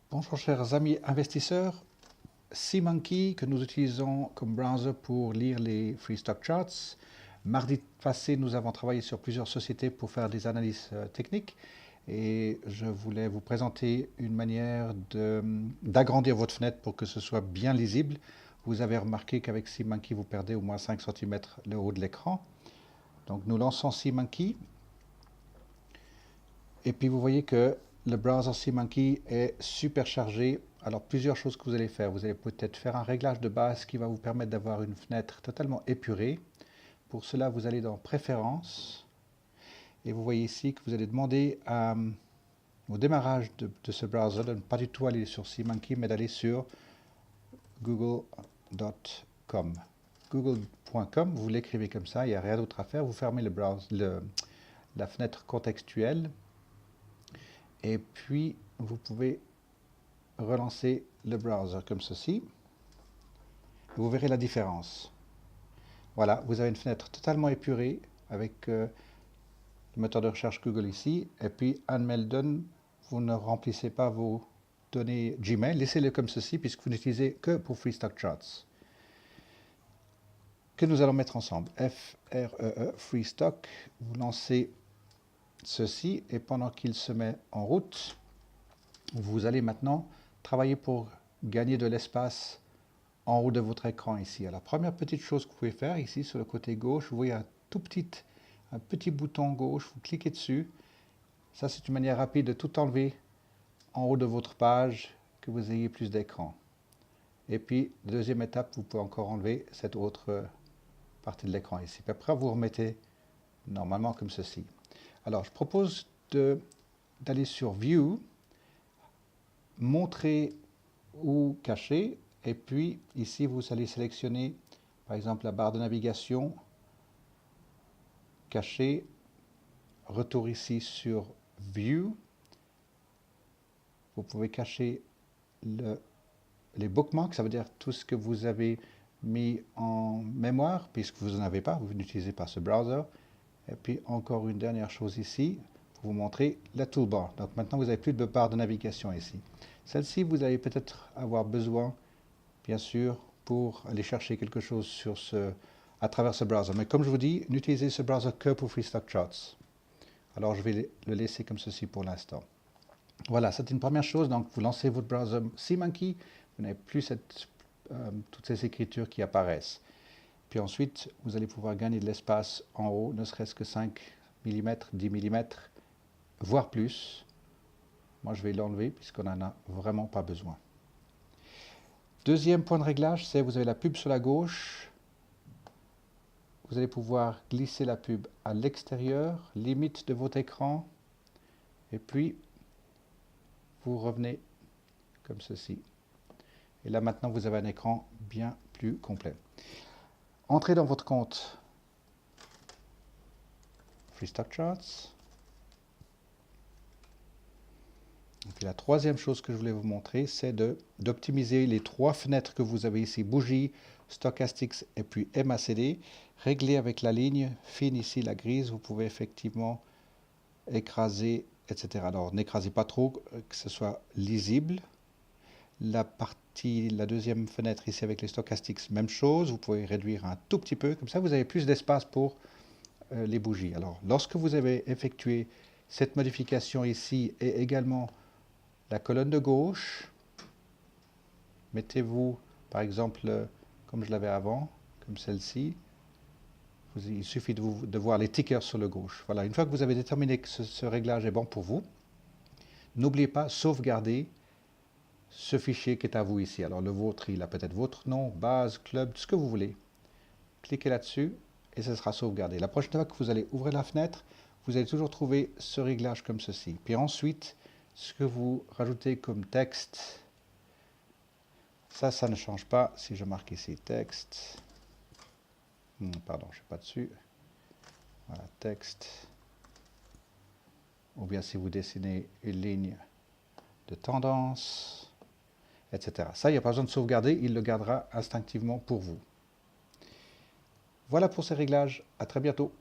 Bonjour chers amis investisseurs, SeaMonkey que nous utilisons comme browser pour lire les Free Stock Charts. Mardi passé, nous avons travaillé sur plusieurs sociétés pour faire des analyses techniques et je voulais vous présenter une manière d'agrandir votre fenêtre pour que ce soit bien lisible. Vous avez remarqué qu'avec SeaMonkey, vous perdez au moins 5 cm le haut de l'écran. Donc nous lançons SeaMonkey et puis vous voyez que le browser SeaMonkey est super chargé. Alors plusieurs choses que vous allez faire. Vous allez peut-être faire un réglage de base qui va vous permettre d'avoir une fenêtre totalement épurée. Pour cela, vous allez dans Préférences et vous voyez ici que vous allez demander au démarrage de ce browser de ne pas du tout aller sur SeaMonkey mais d'aller sur google.com. Google.com, vous l'écrivez comme ça, il n'y a rien d'autre à faire. Vous fermez la fenêtre contextuelle. Et puis, vous pouvez relancer le browser comme ceci. Vous verrez la différence. Voilà, vous avez une fenêtre totalement épurée avec le moteur de recherche Google ici. Et puis, Unmelden, vous ne remplissez pas vos données Gmail. Laissez-le comme ceci puisque vous n'utilisez que pour Free Stock Charts. Que nous allons mettre ensemble. FREE, Free Stock. Vous lancez ceci et pendant qu'il se met en route, vous allez maintenant travailler pour gagner de l'espace en haut de votre écran ici. Alors, la première petite chose que vous pouvez faire ici sur le côté gauche, vous voyez un petit bouton gauche, vous cliquez dessus. Ça, c'est une manière rapide de tout enlever en haut de votre page, que vous ayez plus d'écran. Et puis, deuxième étape, vous pouvez encore enlever cette autre partie de l'écran ici. Puis après, vous remettez normalement comme ceci. Alors, je propose d'aller sur View, montrer ou cacher, et puis ici vous allez sélectionner par exemple la barre de navigation, cacher, retour ici sur View. Vous pouvez cacher les bookmarks, ça veut dire tout ce que vous avez mis en mémoire, puisque vous n'en avez pas, vous n'utilisez pas ce browser. Et puis encore une dernière chose ici, pour vous montrer la toolbar. Donc maintenant vous n'avez plus de barre de navigation ici. Celle-ci, vous allez peut-être avoir besoin, bien sûr, pour aller chercher quelque chose à travers ce browser. Mais comme je vous dis, n'utilisez ce browser que pour Free Stock Charts. Alors je vais le laisser comme ceci pour l'instant. Voilà, c'est une première chose. Donc vous lancez votre browser SeaMonkey, vous n'avez plus toutes ces écritures qui apparaissent. Puis ensuite, vous allez pouvoir gagner de l'espace en haut, ne serait-ce que 5 mm, 10 mm, voire plus. Moi, je vais l'enlever puisqu'on n'en a vraiment pas besoin. Deuxième point de réglage, c'est vous avez la pub sur la gauche. Vous allez pouvoir glisser la pub à l'extérieur, limite de votre écran. Et puis, vous revenez comme ceci. Et là, maintenant, vous avez un écran bien plus complet. Entrez dans votre compte Free Stock Charts. Et puis la troisième chose que je voulais vous montrer, c'est d'optimiser les trois fenêtres que vous avez ici, bougie, Stochastics et puis MACD. Régler avec la ligne fine ici, la grise, vous pouvez effectivement écraser, etc. Alors n'écrasez pas trop, que ce soit lisible. La deuxième fenêtre ici avec les Stochastics, même chose, vous pouvez réduire un tout petit peu, comme ça vous avez plus d'espace pour les bougies. Alors lorsque vous avez effectué cette modification ici et également la colonne de gauche, mettez-vous par exemple comme je l'avais avant, comme celle-ci. Il suffit de voir les tickers sur le gauche. Voilà, une fois que vous avez déterminé que ce réglage est bon pour vous, n'oubliez pas sauvegarder ce fichier qui est à vous ici. Alors le vôtre, il a peut-être votre nom, base, club, ce que vous voulez. Cliquez là-dessus et ce sera sauvegardé. La prochaine fois que vous allez ouvrir la fenêtre, vous allez toujours trouver ce réglage comme ceci. Puis ensuite, ce que vous rajoutez comme texte, ça ne change pas. Si je marque ici texte, pardon, je ne suis pas dessus. Voilà, texte. Ou bien si vous dessinez une ligne de tendance, etc. Ça, il n'y a pas besoin de sauvegarder, il le gardera instinctivement pour vous. Voilà pour ces réglages. À très bientôt.